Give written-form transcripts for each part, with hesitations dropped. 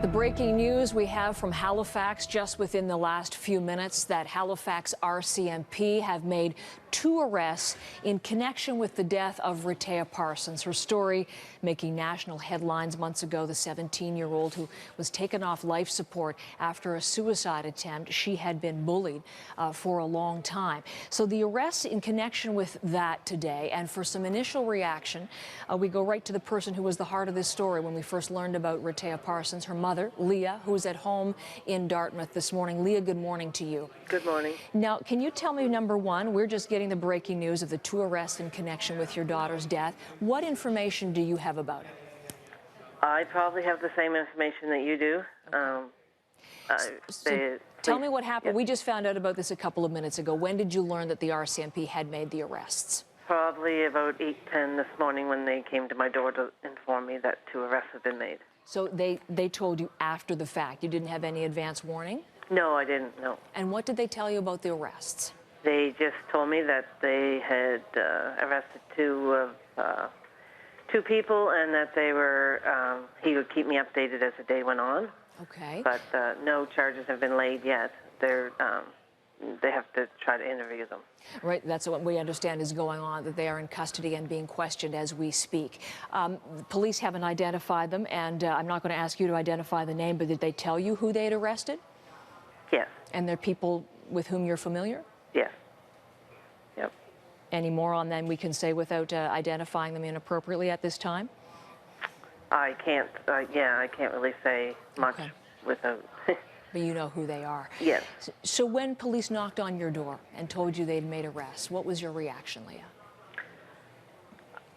The breaking news we have from Halifax just within the last few minutes that Halifax RCMP have made 2 arrests in connection with the death of Rehteah Parsons. Her story making national headlines months ago, the 17-year-old who was taken off life support after a suicide attempt. She had been bullied for a long time. So the arrests in connection with that today, and for some initial reaction, we go right to the person who was the heart of this story when we first learned about Rehteah Parsons, her mother, Leah, who's at home in Dartmouth this morning. Leah, good morning to you. Good morning. Now, can you tell me, number one, we're just getting the breaking news of the 2 arrests in connection with your daughter's death. What information do you have about it? I probably have the same information that you do. Tell me what happened. Yeah. We just found out about this a couple of minutes ago. When did you learn that the RCMP had made the arrests? Probably about 8:10 this morning when they came to my door to inform me that 2 arrests had been made. So they told you after the fact. You didn't have any advance warning? No, I didn't, no. And what did they tell you about the arrests? They just told me that they had arrested 2 people and that they were, he would keep me updated as the day went on. Okay. But no charges have been laid yet. They have to try to interview them. Right, that's what we understand is going on, that they are in custody and being questioned as we speak. Police haven't identified them, and I'm not going to ask you to identify the name, but did they tell you who they had arrested? Yes. And they're people with whom you're familiar? Yes. Yep. Any more on them we can say without identifying them inappropriately at this time? I can't, I can't really say much without... But you know who they are. Yes. So when police knocked on your door and told you they'd made arrests, what was your reaction, Leah?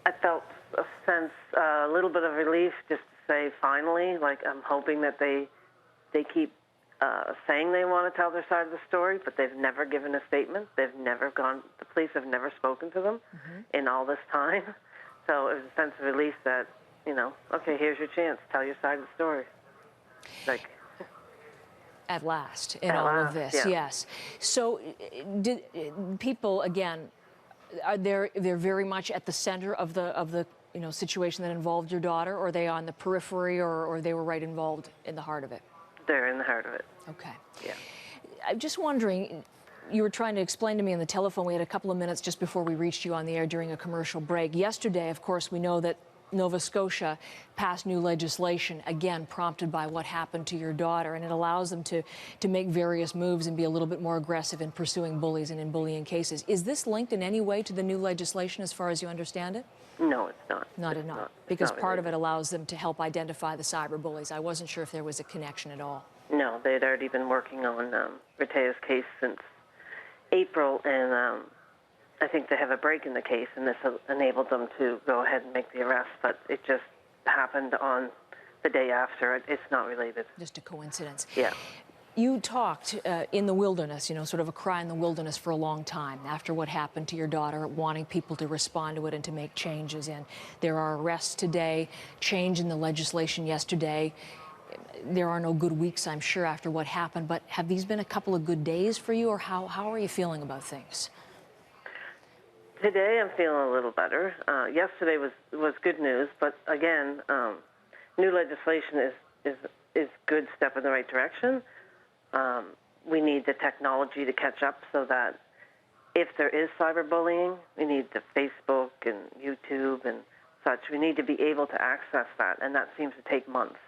I felt a sense, a little bit of relief, just to say finally, like I'm hoping that they keep saying they want to tell their side of the story, but they've never given a statement. They've never gone, the police have never spoken to them in all this time. So it was a sense of relief that, you know, okay, here's your chance, tell your side of the story. Like... At last, in all of this, yeah. Yes. So, did people again? Are they're very much at the center of the situation that involved your daughter, or are they on the periphery, or they were right involved in the heart of it? They're in the heart of it. Okay. Yeah. I'm just wondering. You were trying to explain to me on the telephone. We had a couple of minutes just before we reached you on the air during a commercial break. Yesterday, of course, we know that Nova Scotia passed new legislation, again, prompted by what happened to your daughter, and it allows them to make various moves and be a little bit more aggressive in pursuing bullies and in bullying cases. Is this linked in any way to the new legislation as far as you understand it? No, it's not. Not. Because part of it allows them to help identify the cyberbullies. I wasn't sure if there was a connection at all. No, they'd already been working on Rehteah's case since April, and I think they have a break in the case, and this enabled them to go ahead and make the arrest, but it just happened on the day after. It's not related. Just a coincidence. Yeah. You talked in the wilderness, sort of a cry in the wilderness for a long time after what happened to your daughter, wanting people to respond to it and to make changes. And there are arrests today, change in the legislation yesterday. There are no good weeks, I'm sure, after what happened, but have these been a couple of good days for you, or how are you feeling about things? Today I'm feeling a little better. Yesterday was good news, but again, new legislation is good step in the right direction. We need the technology to catch up so that if there is cyberbullying, we need the Facebook and YouTube and such. We need to be able to access that, and that seems to take months.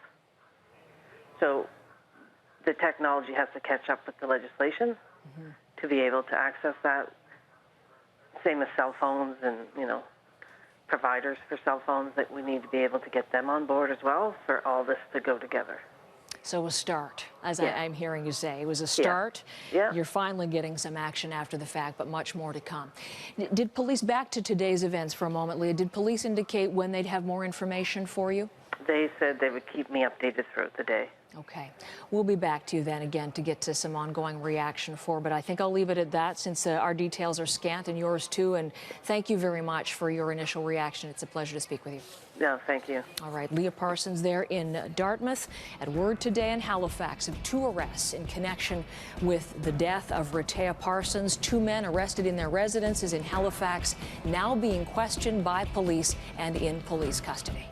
So the technology has to catch up with the legislation to be able to access that. Same as cell phones and, providers for cell phones, that we need to be able to get them on board as well for all this to go together. So a start, as I'm hearing you say. It was a start. Yeah. You're finally getting some action after the fact, but much more to come. Did police, back to today's events for a moment, Leah, did police indicate when they'd have more information for you? They said they would keep me updated throughout the day. Okay. We'll be back to you then again to get to some ongoing reaction but I think I'll leave it at that since our details are scant and yours too. And thank you very much for your initial reaction. It's a pleasure to speak with you. No, thank you. All right. Rehteah Parsons there in Dartmouth. At word today in Halifax of 2 arrests in connection with the death of Rehteah Parsons. 2 men arrested in their residences in Halifax, now being questioned by police and in police custody.